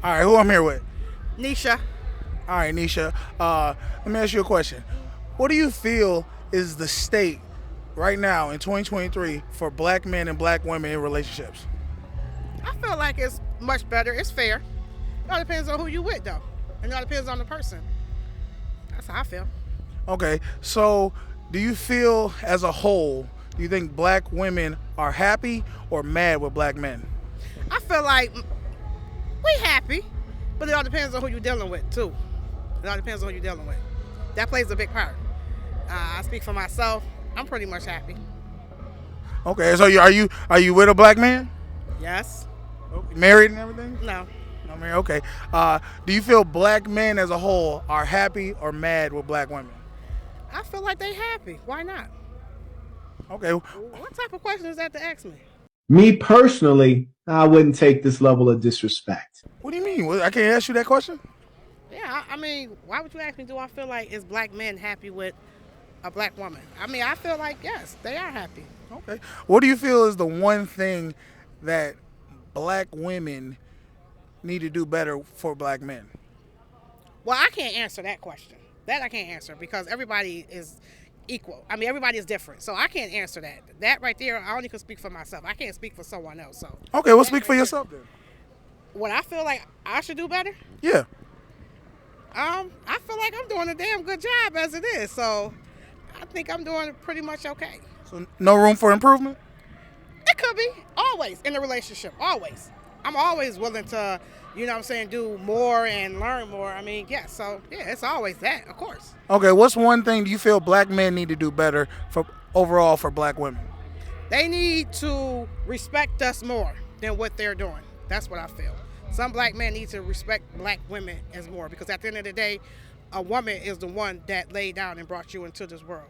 All right, who I'm here with? Nisha. All right, Nisha. Let me ask you a question. What do you feel is the state right now in 2023 for black men and black women in relationships? I feel like it's much better. It's fair. It all depends on who you with, though. And it all depends on the person. That's how I feel. Okay, so do you feel as a whole, do you think black women are happy or mad with black men? I feel like we happy, but it all depends on who you're dealing with, too. It all depends on who you're dealing with. That plays a big part. I speak for myself. I'm pretty much happy. Okay, so are you with a black man? Yes. Married and everything? No. I mean, okay. Do you feel black men as a whole are happy or mad with black women? I feel like they happy. Why not? Okay. What type of question is that to ask me? Me personally, I wouldn't take this level of disrespect. What do you mean? I can't ask you that question? Yeah, I mean, why would you ask me, do I feel like is black men happy with a black woman? I mean, I feel like, yes, they are happy. Okay. What do you feel is the one thing that black women need to do better for black men? Well, I can't answer that question. That I can't answer because everybody is equal. I mean, everybody is different. So I can't answer that. That right there, I only can speak for myself. I can't speak for someone else. So Okay, well, that speak right for there- yourself then. What I feel like I should do better? Yeah. I feel like I'm doing a damn good job as it is. So I think I'm doing pretty much okay. So no room for improvement? It could be. Always in a relationship. Always. I'm always willing to, you know what I'm saying, do more and learn more. I mean, yeah, so yeah, it's always that, of course. Okay, what's one thing do you feel black men need to do better for overall for black women? They need to respect us more than what they're doing. That's what I feel. Some black men need to respect black women as more because at the end of the day, a woman is the one that laid down and brought you into this world.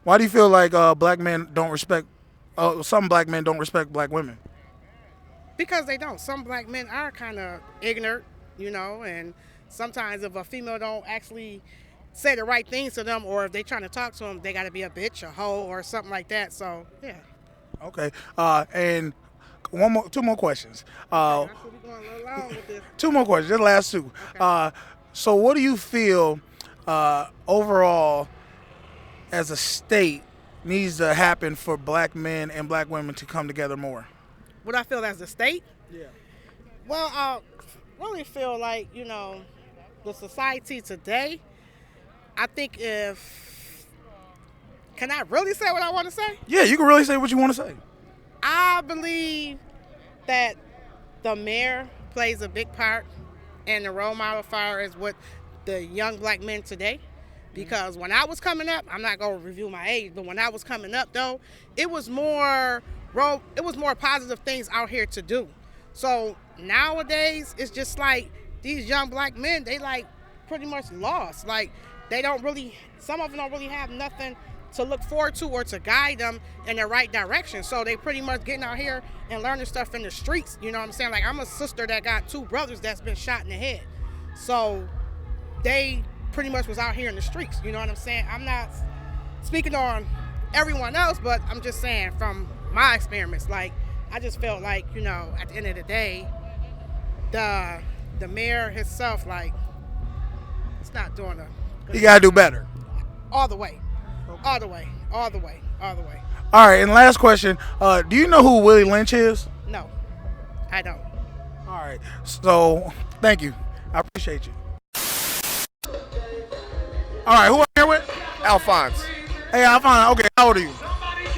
Why do you feel like black men don't respect? Some black men don't respect black women. Because they don't. Some black men are kind of ignorant, you know, and sometimes if a female don't actually say the right things to them or if they trying to talk to them, they got to be a bitch, a hoe, or something like that. So, yeah. Okay, and two more questions. I could be going a little long with this. Two more questions. Just last two. So what do you feel overall as a state needs to happen for black men and black women to come together more? What I feel as the state? Yeah. Well, I really feel like, you know, the society today, I think can I really say what I want to say? Yeah, you can really say what you want to say. I believe that the mayor plays a big part and the role model fire is what the young black men today. Because when I was coming up, I'm not going to review my age, but when I was coming up, though, it was more positive things out here to do. So nowadays, it's just like these young black men, they like pretty much lost. Like some of them don't really have nothing to look forward to or to guide them in the right direction. So they pretty much getting out here and learning stuff in the streets. You know what I'm saying? Like I'm a sister that got two brothers that's been shot in the head. So they pretty much was out here in the streets. You know what I'm saying? I'm not speaking on everyone else, but I'm just saying from my experiments, like I just felt like, you know, at the end of the day, the mayor himself, like, it's not doing You gotta do better. all the way. All the way. All the way. All the way. All right, and last question. Do you know who Willie Lynch is? No, I don't. All right. So thank you. I appreciate you. All right, who am I here with? Alphonse. Hey, Alphonse. Okay, how old are you?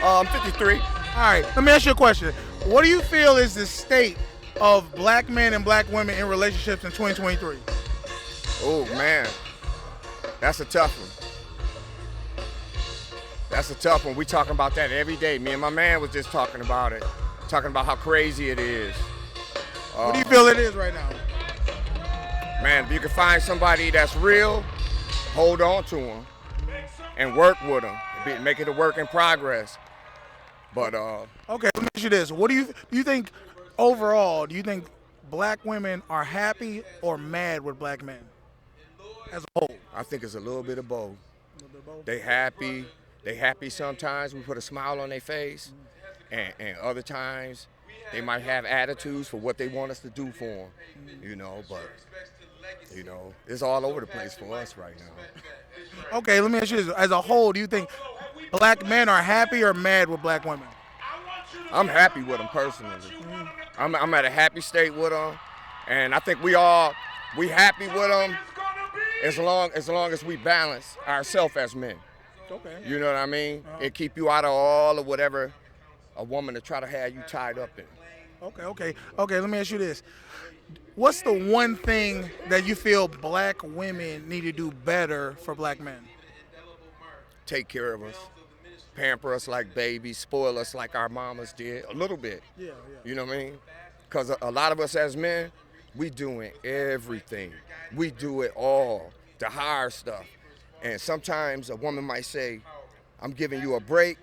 I'm 53. All right, let me ask you a question. What do you feel is the state of black men and black women in relationships in 2023? Oh, man. That's a tough one. That's a tough one. We talking about that every day. Me and my man was just talking about it. Talking about how crazy it is. What do you feel it is right now? Man, if you can find somebody that's real, hold on to them and work with them. Make it a work in progress. But Okay, let me ask you this. What do you think overall, do you think black women are happy or mad with black men as a whole? I think it's a little bit of both. They happy. They happy sometimes. We put a smile on their face. And other times, They might have attitudes for what they want us to do for them, but, it's all over the place for us right now. Okay, let me ask you this. As a whole, do you think black men are happy or mad with black women? I'm happy with them personally. I'm at a happy state with them, and I think we happy with them as long as we balance ourselves as men. Okay. You know what I mean? It keep you out of all of whatever a woman to try to have you tied up in. Okay. Let me ask you this. What's the one thing that you feel black women need to do better for black men? Take care of us, pamper us like babies, spoil us like our mamas did, a little bit. Yeah. You know what I mean? Because a lot of us as men, we doing everything. We do it all, the hard stuff. And sometimes a woman might say, I'm giving you a break.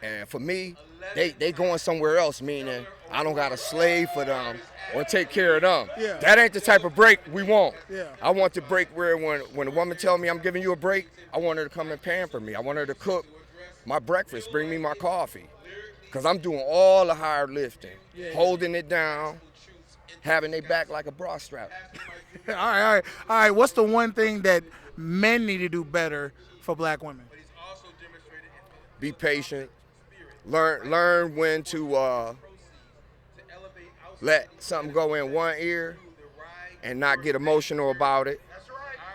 And for me, they going somewhere else, meaning I don't got to slave for them or take care of them. Yeah. That ain't the type of break we want. Yeah. I want the break where when a woman tell me I'm giving you a break, I want her to come and pamper me. I want her to cook my breakfast, bring me my coffee. Because I'm doing all the hard lifting, holding it down, having their back like a bra strap. All right. What's the one thing that men need to do better for black women? Be patient. Learn when to let something go in one ear and not get emotional about it,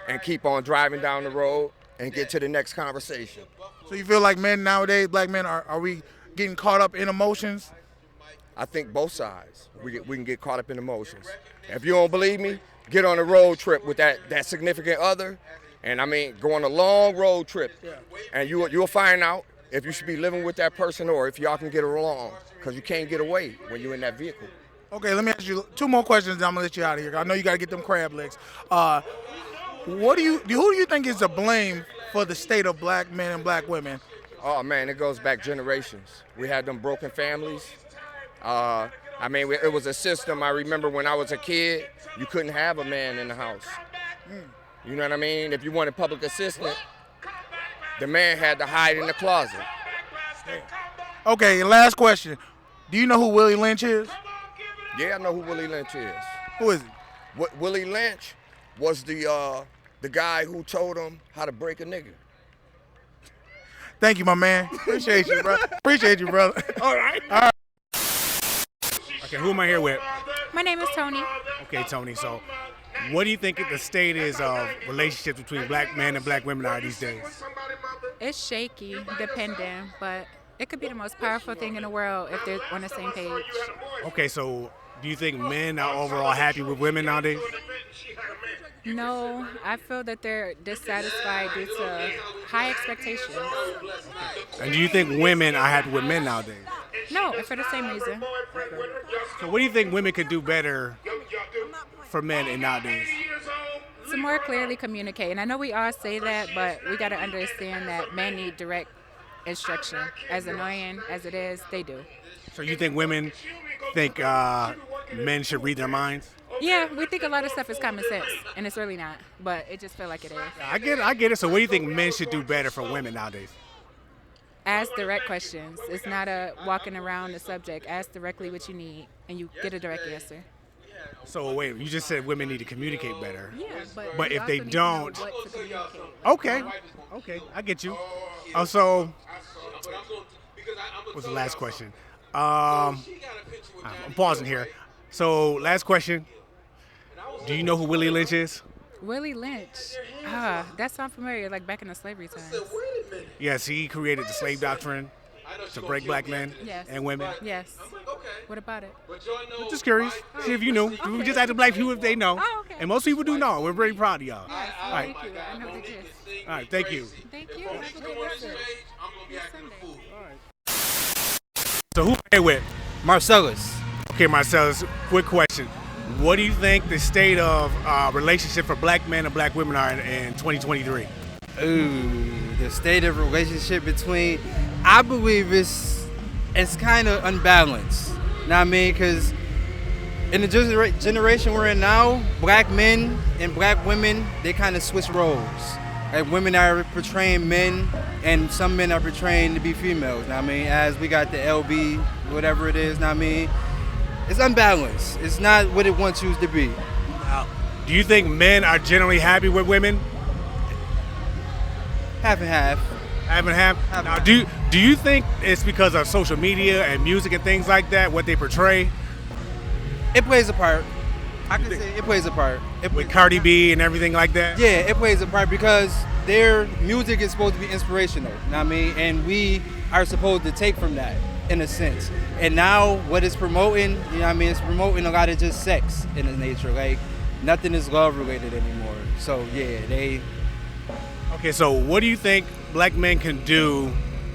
and keep on driving down the road and get to the next conversation. So you feel like men nowadays, black men, are we getting caught up in emotions? I think both sides. We can get caught up in emotions. If you don't believe me, get on a road trip with that significant other, and go on a long road trip, and you'll find out if you should be living with that person or if y'all can get along, because you can't get away when you're in that vehicle. Okay, let me ask you two more questions, and I'm gonna let you out of here. I know you gotta get them crab legs. Who do you think is to blame for the state of black men and black women? Oh man, it goes back generations. We had them broken families. It was a system. I remember when I was a kid, you couldn't have a man in the house. You know what I mean? If you wanted public assistance, the man had to hide in the closet. Okay, last question. Do you know who Willie Lynch is? Yeah, I know who Willie Lynch is. Who is he? Willie Lynch was the guy who told him how to break a nigga. Thank you, my man. Appreciate you, bro. All right. Okay, who am I here with? My name is Tony. Okay, Tony. So, what do you think the state is of relationships between black men and black women are these days? It's shaky, depending, but it could be the most powerful thing in the world if they're on the same page. Okay, so do you think men are overall happy with women nowadays? No, I feel that they're dissatisfied due to high expectations. And do you think women are happy with men nowadays? No, for the same reason. So what do you think women could do better for men in nowadays? To more clearly communicate. And I know we all say that, but we got to understand that men need direct instruction. As annoying as it is, they do. So you think women think men should read their minds? Yeah, we think a lot of stuff is common sense, and it's really not. But it just feel like it is. I get it. So what do you think men should do better for women nowadays? Ask direct questions. It's not a walking around the subject. Ask directly what you need, and you get a direct answer. So wait, you just said women need to communicate better. Yeah, but you if they also need to know don't, what to communicate. okay, I get you. So what's the last question? I'm pausing here. So last question. Do you know who Willie Lynch is? Willie Lynch. That sounds familiar, like back in the slavery times. Yes, he created the slave doctrine to break black men Yes. and women. Yes. What about it? I'm just curious. See if you knew. We just asked the black people if they know. Oh, okay. And most people do know. We're very proud of y'all. Yes, All right. thank you. I know the gist. All right. Thank you. Thank you. Have a good listen. Good Sunday. So who am I here with? Marcellus. Okay, Marcellus, quick question. What do you think the state of relationship for black men and black women are in 2023? Ooh, the state of relationship between, I believe it's kind of unbalanced. You know what I mean? Because in the generation we're in now, black men and black women, they kind of switch roles. Like women are portraying men, and some men are portraying to be females. Know what I mean, as we got the LB, whatever it is. Know what I mean, it's unbalanced. It's not what it once used to be. Now, do you think men are generally happy with women? Half and half. Half and half. Now, do you think it's because of social media and music and things like that, what they portray? It plays a part. I can say it plays a part. With Cardi B and everything like that? Yeah, it plays a part because their music is supposed to be inspirational. You know what I mean? And we are supposed to take from that in a sense. And now what it's promoting, you know what I mean, it's promoting a lot of just sex in its nature. Like nothing is love related anymore. So yeah, they. Okay, so what do you think black men can do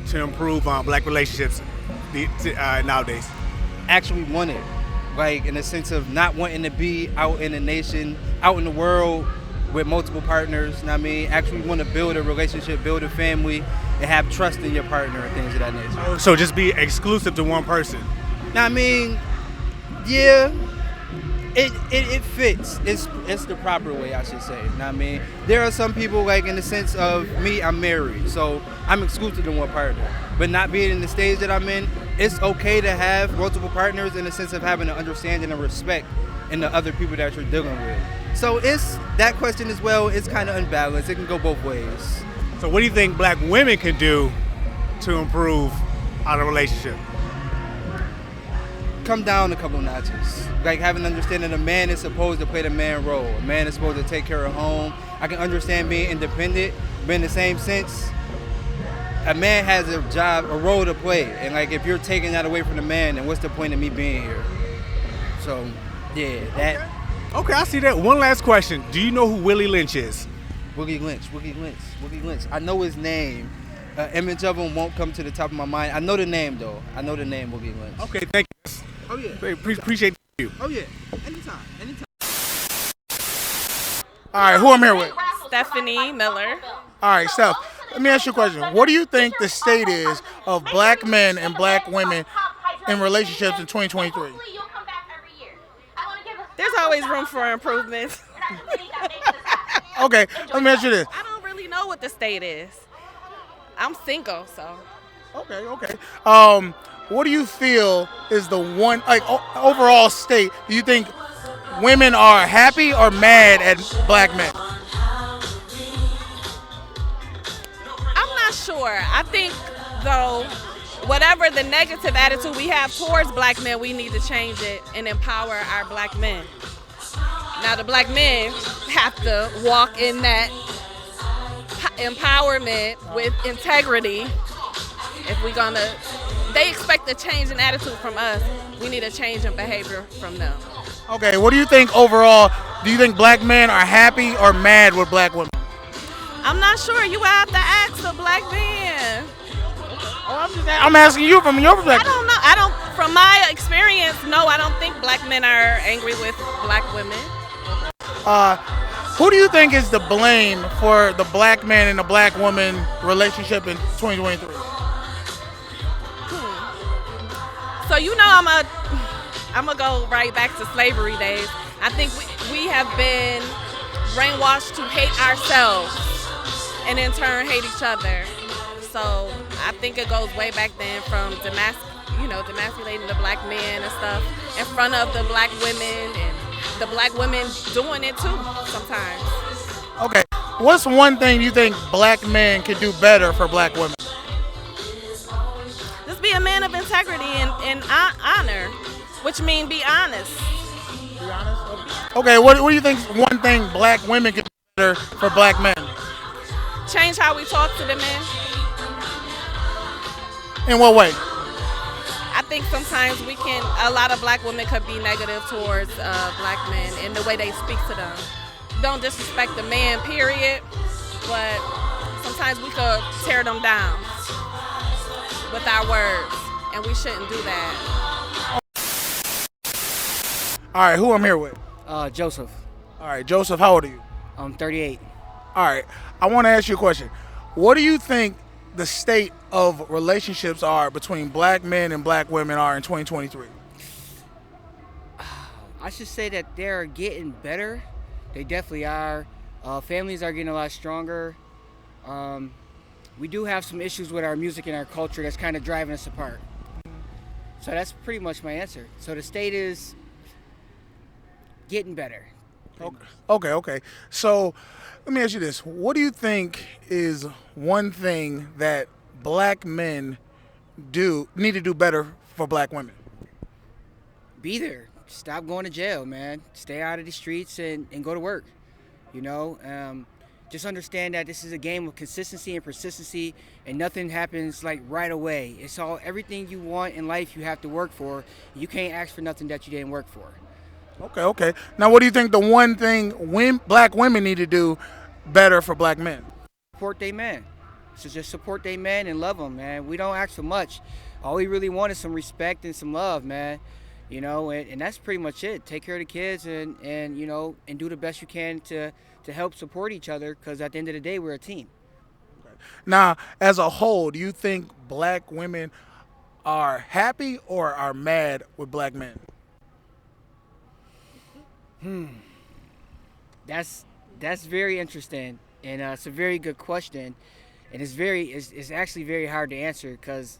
to improve on black relationships nowadays? Actually want it. Like in the sense of not wanting to be out in the nation, out in the world with multiple partners, you know what I mean? Actually want to build a relationship, build a family, and have trust in your partner and things of that nature. So just be exclusive to one person? Now, I mean, yeah, it fits. It's the proper way, I should say. You know what I mean? There are some people, like in the sense of me, I'm married, so I'm exclusive to one partner. But not being in the stage that I'm in, it's okay to have multiple partners in the sense of having an understanding and respect in the other people that you're dealing with. So it's that question as well. It's kind of unbalanced. It can go both ways. So what do you think black women can do to improve on a relationship? Come down a couple notches. Like having an understanding a man is supposed to play the man role. A man is supposed to take care of home. I can understand being independent, but in the same sense, a man has a job, a role to play. And like if you're taking that away from the man, then what's the point of me being here? So, yeah, that. Okay, I see that. One last question. Do you know who Willie Lynch is? Willie Lynch. I know his name. Image of him won't come to the top of my mind. I know the name, though. I know the name, Willie Lynch. Okay, thank you. Oh, yeah. Appreciate you. Oh, yeah. Anytime. All right, who I'm here with? Stephanie Miller. All right, Steph, let me ask you a question. What do you think the state is of black men and black women in relationships in 2023? There's always room for improvement. Okay, let me ask you this. I don't really know what the state is. I'm single, so. Okay. What do you feel is the one, like, overall state? Do you think women are happy or mad at black men? I'm not sure. I think, though, whatever the negative attitude we have towards black men, we need to change it and empower our black men. Now, the black men have to walk in that empowerment with integrity. If we're gonna, they expect a change in attitude from us. We need a change in behavior from them. Okay, what do you think overall? Do you think black men are happy or mad with black women? I'm not sure. You have to ask a black man. I'm asking you from your perspective. I don't know. From my experience, no, I don't think black men are angry with black women. Who do you think is to blame for the black man and the black woman relationship in 2023? So I'm gonna go right back to slavery days. I think we have been brainwashed to hate ourselves and in turn hate each other. So I think it goes way back then from demasculating the black men and stuff in front of the black women, and the black women doing it too sometimes. Okay, what's one thing you think black men can do better for black women? Just be a man of integrity and honor, which means be honest. Be honest? Okay, what do you think is one thing black women can do better for black men? Change how we talk to the men. In what way? I think sometimes a lot of black women could be negative towards black men in the way they speak to them. Don't disrespect the man, period, but sometimes we could tear them down with our words, and we shouldn't do that. All right, who I'm here with? Joseph. All right, Joseph, how old are you? I'm 38. All right, I want to ask you a question. What do you think the state of relationships are between black men and black women are in 2023? I should say that they're getting better. They definitely are. Families are getting a lot stronger. We do have some issues with our music and our culture that's kind of driving us apart. So that's pretty much my answer. So the state is getting better. Okay. So let me ask you this: what do you think is one thing that black men need to do better for black women? Be there. Stop going to jail, man. Stay out of the streets and go to work. You know, just understand that this is a game of consistency and persistency, and nothing happens like right away. It's all everything you want in life you have to work for. You can't ask for nothing that you didn't work for. Okay. Now, what do you think the one thing black women need to do better for black men? Support they men. So just support they men and love them, man. We don't ask for much. All we really want is some respect and some love, man. You know, and that's pretty much it. Take care of the kids and you know, and do the best you can to help support each other, because at the end of the day, we're a team. Now, as a whole, do you think black women are happy or are mad with black men? That's very interesting, and it's a very good question, and it's actually very hard to answer, because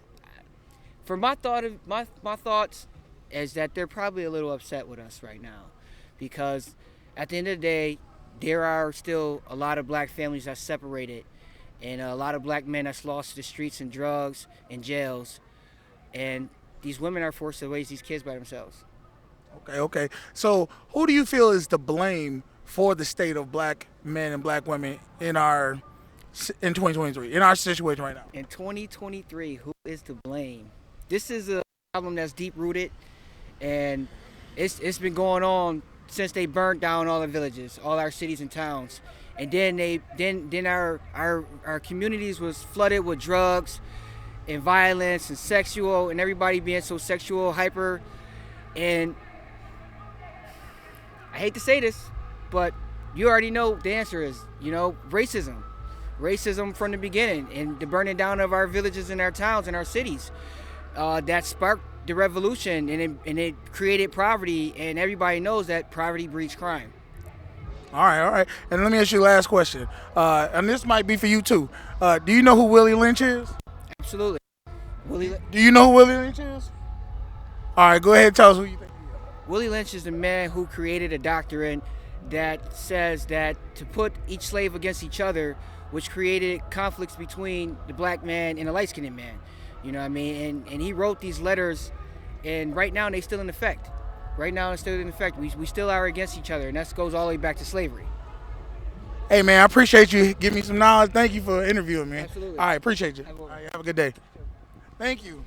for my thoughts is that they're probably a little upset with us right now, because at the end of the day, there are still a lot of black families that's separated, and a lot of black men that's lost to the streets and drugs and jails, and these women are forced to raise these kids by themselves. Okay. So, who do you feel is to blame for the state of black men and black women in 2023, in our situation right now? In 2023, who is to blame? This is a problem that's deep rooted, and it's been going on since they burned down all the villages, all our cities and towns, and then our communities was flooded with drugs and violence and sexual, and everybody being so sexual hyper. And I hate to say this, but you already know the answer is, you know, racism from the beginning, and the burning down of our villages and our towns and our cities, that sparked the revolution, and it created poverty, and everybody knows that poverty breeds crime. All right. And let me ask you the last question, and this might be for you too. Do you know who Willie Lynch is? Absolutely. Do you know who Willie Lynch is? All right, go ahead and tell us who you think. Willie Lynch is the man who created a doctrine that says that to put each slave against each other, which created conflicts between the black man and the light-skinned man. You know what I mean? And he wrote these letters, and right now they're still in effect. We still are against each other, and that goes all the way back to slavery. Hey, man, I appreciate you giving me some knowledge. Thank you for interviewing me. Absolutely. All right, appreciate you. All right, have a good day. Thank you.